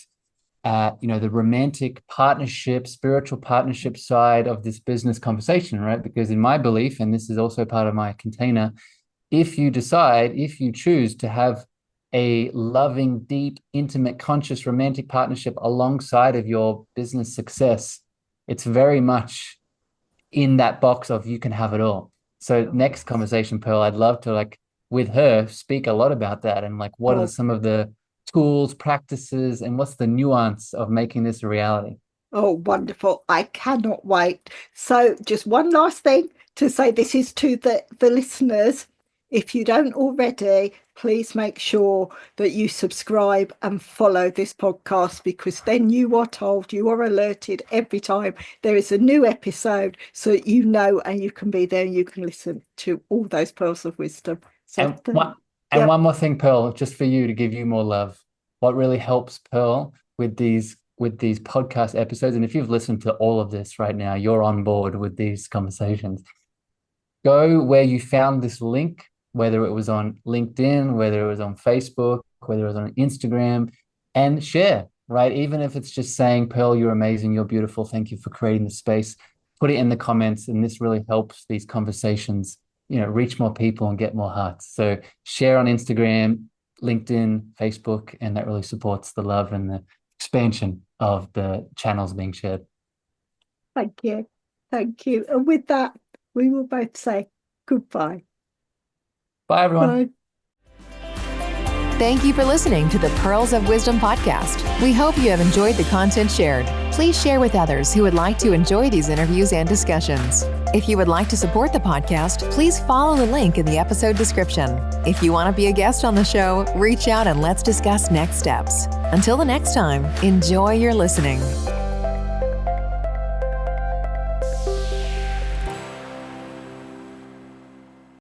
the romantic partnership, spiritual partnership side of this business conversation, right? Because in my belief, and this is also part of my container, if you choose to have a loving, deep, intimate, conscious, romantic partnership alongside of your business success, it's very much in that box of you can have it all. So next conversation, Pearl, I'd love to with her speak a lot about that and what are some of the tools, practices, and what's the nuance of making this a reality. Oh, wonderful. I cannot wait. So just one last thing to say, this is to the listeners. If you don't already, please make sure that you subscribe and follow this podcast, because then you are alerted every time there is a new episode, so that and you can be there and you can listen to all those pearls of wisdom. So one more thing, Pearl, just for you to give you more love. What really helps, Pearl, with these podcast episodes, and if you've listened to all of this right now, you're on board with these conversations. Go where you found this link, whether it was on LinkedIn, whether it was on Facebook, whether it was on Instagram, and share, right? Even if it's just saying, Pearl, you're amazing, you're beautiful, thank you for creating the space. Put it in the comments, and this really helps these conversations, reach more people and get more hearts. So share on Instagram, LinkedIn, Facebook, and that really supports the love and the expansion of the channels being shared. Thank you. Thank you. And with that, we will both say goodbye. Bye, everyone. Bye. Thank you for listening to the Pearls of Wisdom podcast. We hope you have enjoyed the content shared. Please share with others who would like to enjoy these interviews and discussions. If you would like to support the podcast, please follow the link in the episode description. If you want to be a guest on the show, reach out and let's discuss next steps. Until the next time, enjoy your listening.